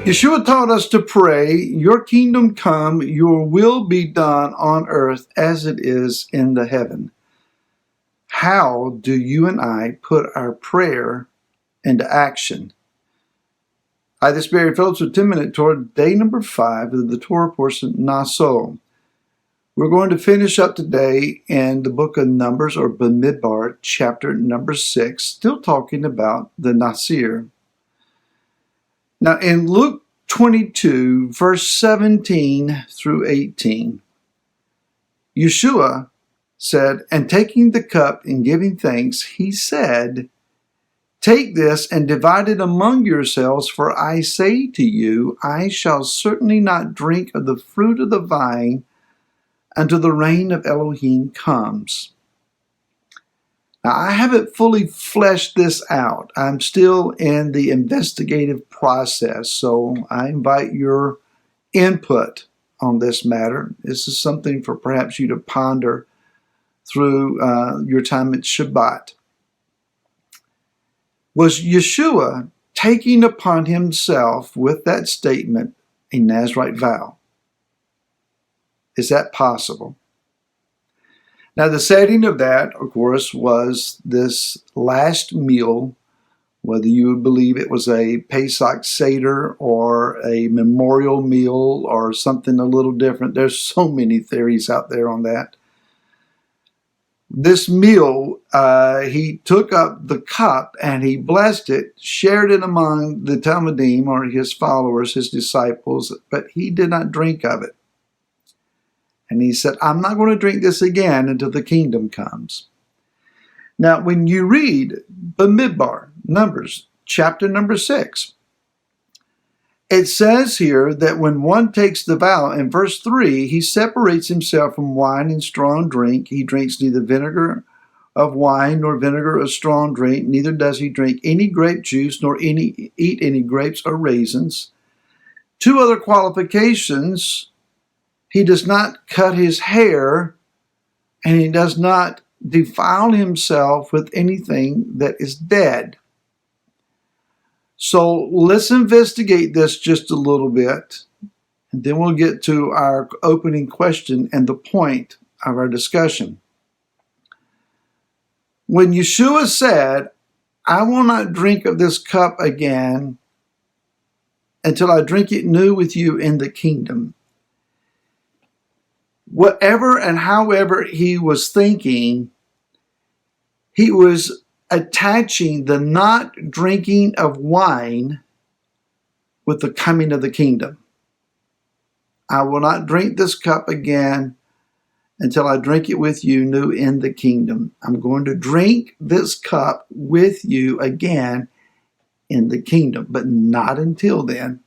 Yeshua taught us to pray, your kingdom come, your will be done on earth as it is in the heaven. How do you and I put our prayer into action? Hi, this is Barry Phillips with 10-Minute Torah, day number 5 of the Torah portion, Naso. We're going to finish up today in the book of Numbers, or Bamidbar, chapter number 6, still talking about the Nazir. Now, in Luke 22, verse 17 through 18, Yeshua said, and taking the cup and giving thanks, he said, take this and divide it among yourselves, for I say to you, I shall certainly not drink of the fruit of the vine until the reign of Elohim comes. Now, I haven't fully fleshed this out. I'm still in the investigative process, so I invite your input on this matter. This is something for perhaps you to ponder through your time at Shabbat. Was Yeshua taking upon himself with that statement a Nazarite vow? Is that possible? Now, the setting of that, of course, was this last meal, whether you would believe it was a Pesach Seder or a memorial meal or something a little different. There's so many theories out there on that. This meal, he took up the cup and he blessed it, shared it among the Talmudim, or his followers, his disciples, but he did not drink of it. And he said, I'm not going to drink this again until the kingdom comes. Now, when you read Bamidbar, Numbers, chapter number 6, it says here that when one takes the vow, in verse 3, he separates himself from wine and strong drink. He drinks neither vinegar of wine nor vinegar of strong drink, neither does he drink any grape juice nor eat any grapes or raisins. Two other qualifications: he does not cut his hair, and he does not defile himself with anything that is dead. So let's investigate this just a little bit, and then we'll get to our opening question and the point of our discussion. When Yeshua said, I will not drink of this cup again until I drink it new with you in the kingdom, whatever and however he was thinking, he was attaching the not drinking of wine with the coming of the kingdom. I will not drink this cup again until I drink it with you new in the kingdom. I'm going to drink this cup with you again in the kingdom, but not until then.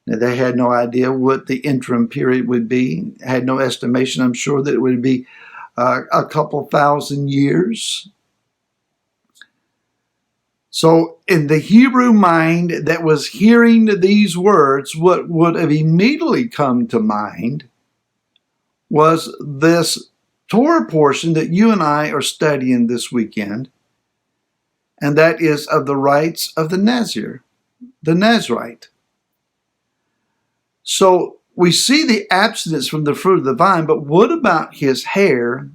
Now, they had no idea what the interim period would be, had no estimation. I'm sure that it would be a couple thousand years. So in the Hebrew mind that was hearing these words, what would have immediately come to mind was this Torah portion that you and I are studying this weekend, and that is of the rites of the Nazir, the Nazarite. So we see the abstinence from the fruit of the vine, but what about his hair,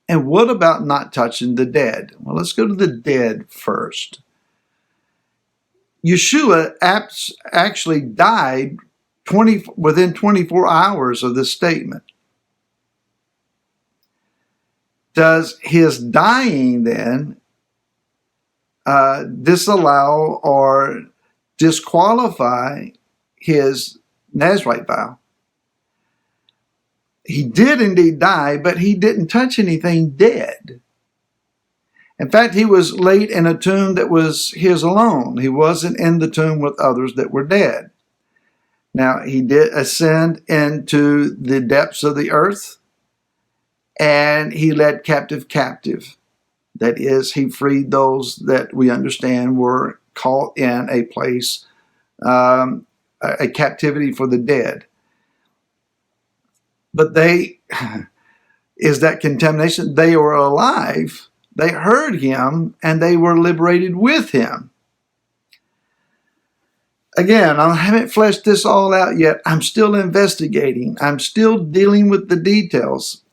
and what about not touching the dead? Well, let's go to the dead first. Yeshua actually died within 24 hours of this statement. Does his dying then disallow or disqualify his Nazarite vow? He did indeed die, but he didn't touch anything dead. In fact, he was laid in a tomb that was his alone. He wasn't in the tomb with others that were dead. Now, he did ascend into the depths of the earth, and he led captive. That is, he freed those that we understand were caught in a place, a captivity for the dead. But is that contamination? They were alive. They heard him, and they were liberated with him. Again, I haven't fleshed this all out yet. I'm still investigating. I'm still dealing with the details.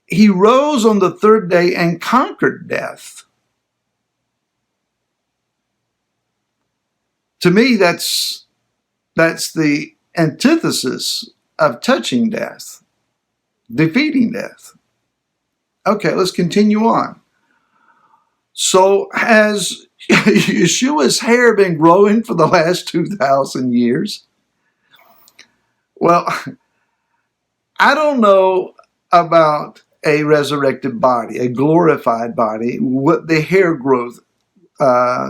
He rose on the third day and conquered death. To me, that's the antithesis of touching death, defeating death. Okay, let's continue on. So has Yeshua's hair been growing for the last 2,000 years? Well, I don't know about a resurrected body, a glorified body, what the hair growth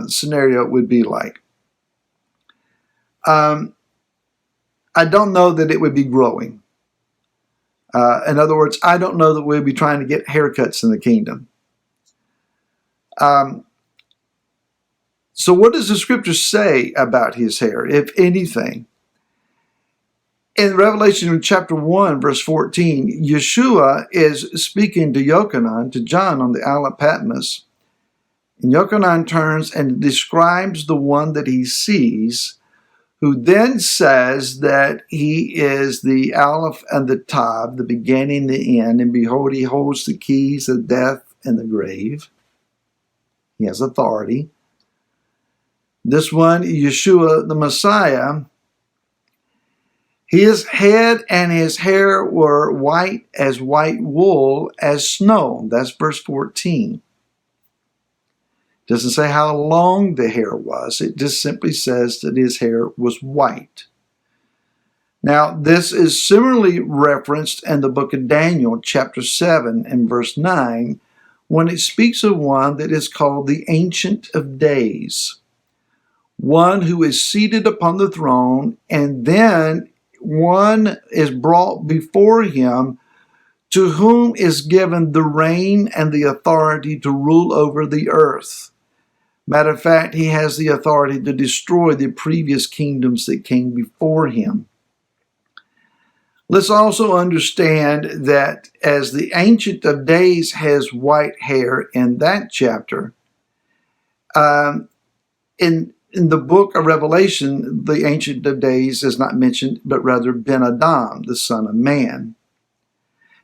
scenario would be like. I don't know that it would be growing. In other words, I don't know that we'll be trying to get haircuts in the kingdom. So what does the scripture say about his hair, if anything? In Revelation chapter 1, verse 14, Yeshua is speaking to Yochanan, to John on the Isle of Patmos. And Yochanan turns and describes the one that he sees, who then says that he is the Aleph and the Tav, the beginning, the end. And behold, he holds the keys of death and the grave. He has authority. This one, Yeshua, the Messiah, his head and his hair were white as white wool, as snow. That's verse 14. Doesn't say how long the hair was. It just simply says that his hair was white. Now, this is similarly referenced in the book of Daniel, chapter 7 and verse 9, when it speaks of one that is called the Ancient of Days, one who is seated upon the throne, and then one is brought before him, to whom is given the reign and the authority to rule over the earth. Matter of fact, he has the authority to destroy the previous kingdoms that came before him. Let's also understand that as the Ancient of Days has white hair in that chapter, in the book of Revelation, the Ancient of Days is not mentioned, but rather Ben Adam, the Son of Man.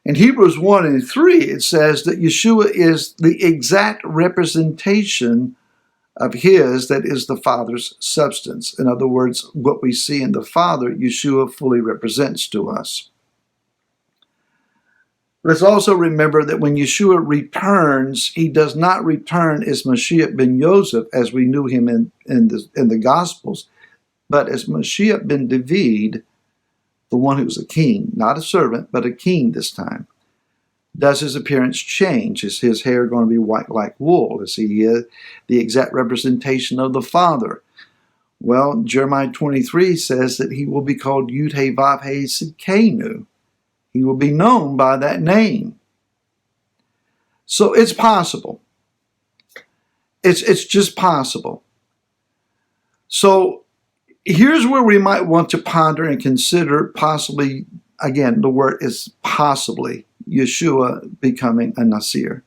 In Hebrews 1 and 3, it says that Yeshua is the exact representation of his, that is the Father's substance. In other words, what we see in the Father, Yeshua fully represents to us. Let's also remember that when Yeshua returns, he does not return as Mashiach ben Yosef, as we knew him in the Gospels, but as Mashiach ben David, the one who was a king, not a servant, but a king this time. Does his appearance change? Is his hair going to be white like wool? Is he the exact representation of the Father? Well, Jeremiah 23 says that he will be called Yud-He-Vav-He Sidkenu. He will be known by that name. So it's possible. It's just possible. So here's where we might want to ponder and consider possibly, again, the word is possibly, Yeshua becoming a Nasir.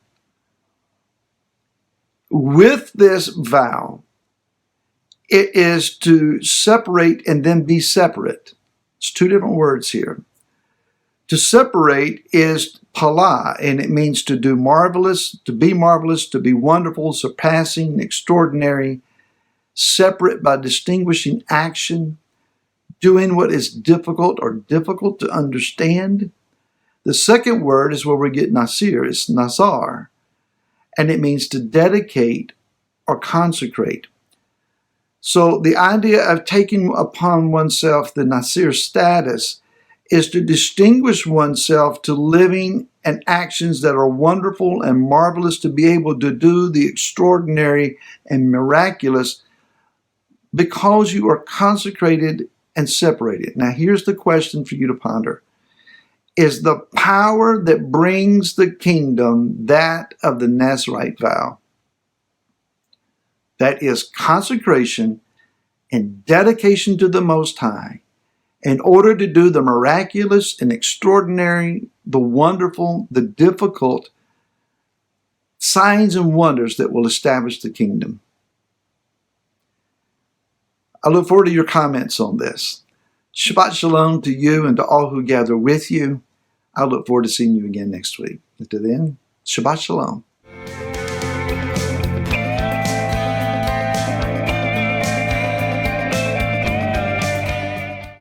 With this vow, it is to separate and then be separate. It's two different words here. To separate is pala, and it means to do marvelous, to be wonderful, surpassing, extraordinary, separate by distinguishing action, doing what is difficult or difficult to understand. The second word is where we get Nasir, it's Nazar, and it means to dedicate or consecrate. So the idea of taking upon oneself the Nasir status is to distinguish oneself to living and actions that are wonderful and marvelous, to be able to do the extraordinary and miraculous because you are consecrated and separated. Now here's the question for you to ponder. Is the power that brings the kingdom that of the Nazarite vow? That is consecration and dedication to the Most High, in order to do the miraculous and extraordinary, the wonderful, the difficult signs and wonders that will establish the kingdom. I look forward to your comments on this. Shabbat Shalom to you and to all who gather with you. I look forward to seeing you again next week. Until then, Shabbat Shalom.